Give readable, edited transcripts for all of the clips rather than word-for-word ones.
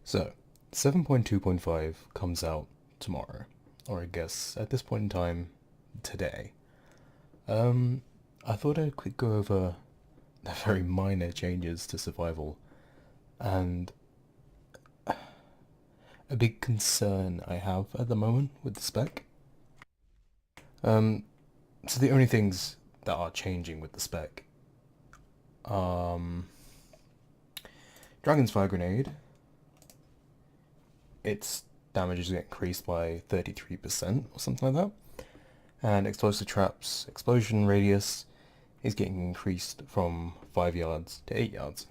So, 7.2.5 comes out tomorrow, or I guess at this point in time, today. Um, I thought I'd quick go over the very minor changes to survival and a big concern I have at the moment with the spec. Um, so the only things that are changing with the spec, um, Dragon's Fire Grenade, its damage is increased by 33% or something like that. And explosive traps explosion radius is getting increased from 5 yards to 8 yards.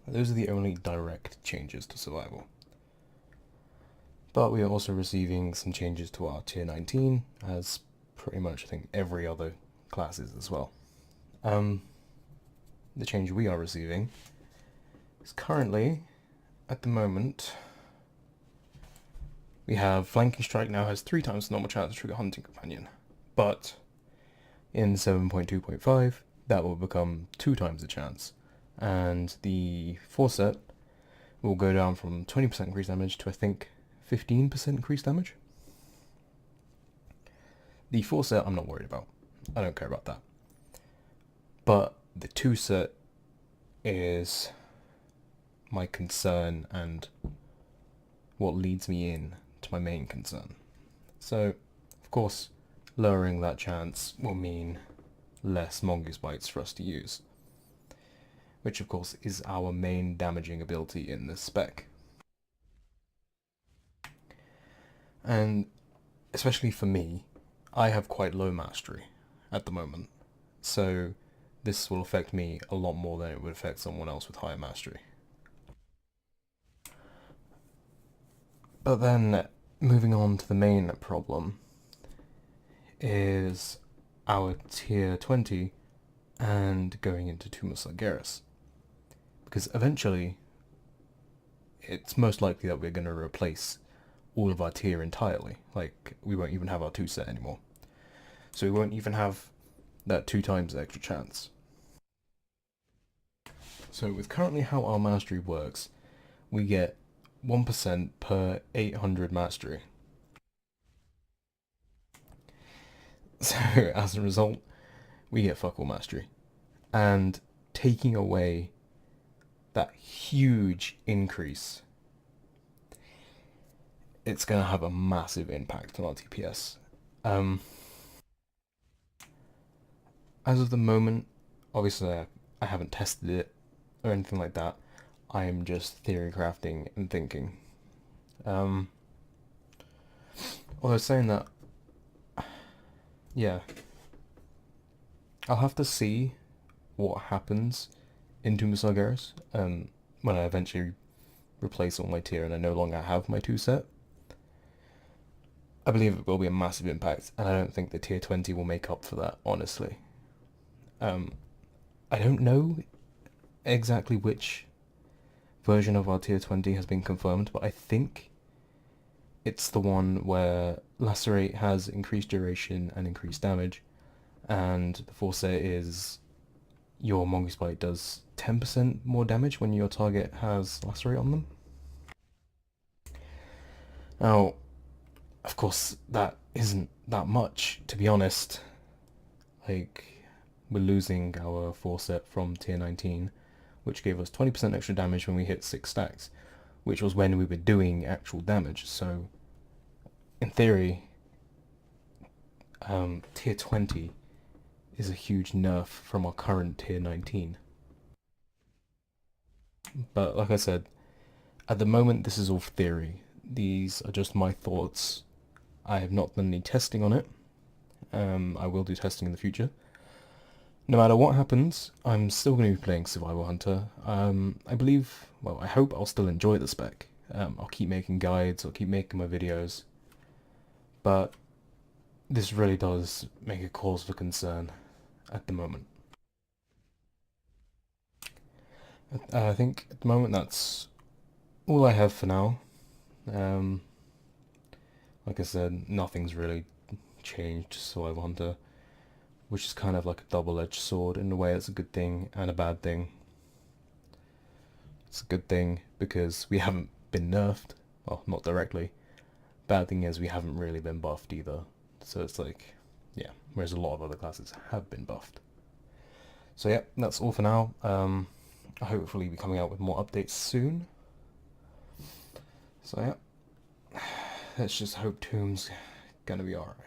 Those are the only direct changes to survival. But we are also receiving some changes to our tier 19, as pretty much I think every other class is as well. The change we are receiving is currently, at the moment, we have Flanking Strike now has 3 times the normal chance to trigger Hunting Companion, but in 7.2.5 that will become 2 times the chance, and the Forset will go down from 20% increased damage to I think 15% increased damage. The 4 set I'm not worried about. I don't care about that. But the 2 set is my concern and what leads me in to my main concern. So, of course, lowering that chance will mean less Mongoose Bites for us to use, which of course is our main damaging ability in this spec. And especially for me, I have quite low mastery at the moment, so this will affect me a lot more than it would affect someone else with higher mastery. But then, moving on to the main problem, is our tier 20 and going into Tumus Sargeras. Because eventually, it's most likely that we're going to replace all of our tier entirely. Like, we won't even have our 2 set anymore. So we won't even have that 2 times the extra chance. So with currently how our mastery works, we get 1% per 800 mastery. So as a result, we get fuck all mastery. And taking away that huge increase, it's going to have a massive impact on our TPS. As of the moment, obviously I haven't tested it or anything like that. I am just theory crafting and thinking. Although saying that, yeah, I'll have to see what happens in Tomb of Sargeras when I eventually replace all my tier and I no longer have my 2 set. I believe it will be a massive impact, and I don't think the tier 20 will make up for that, honestly. I don't know exactly which version of our tier 20 has been confirmed, but I think it's the one where Lacerate has increased duration and increased damage, and the Forset is your Mongoose Bite does 10% more damage when your target has Lacerate on them. Now, of course, that isn't that much, to be honest. Like, we're losing our Forset from tier 19, which gave us 20% extra damage when we hit 6 stacks, which was when we were doing actual damage. So, in theory, tier 20 is a huge nerf from our current tier 19. But like I said, at the moment this is all theory. These are just my thoughts. I have not done any testing on it. I will do testing in the future. No matter what happens, I'm still going to be playing Survival Hunter. I believe, well, I hope I'll still enjoy the spec. I'll keep making guides, I'll keep making my videos. But this really does make a cause for concern at the moment. I think at the moment that's all I have for now. Um, like I said, nothing's really changed to Survival Hunter, which is kind of like a double-edged sword. In a way, it's a good thing and a bad thing. It's a good thing because we haven't been nerfed. Well, not directly. Bad thing is we haven't really been buffed either. So it's like, yeah, whereas a lot of other classes have been buffed. So yeah, that's all for now. I'll hopefully be coming out with more updates soon. So yeah, let's just hope Tomb's gonna be alright.